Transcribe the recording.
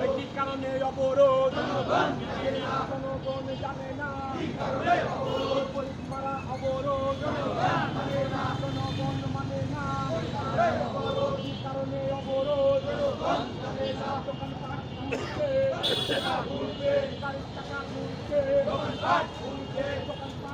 কি কারণে অবরোধ জনগণ জানে না পুলিশ মারা অবরোধ জনগণ মানে না কি কারণে অবরোধ দোকানপাট খুলছে টাকা খুলছে দোকানপাট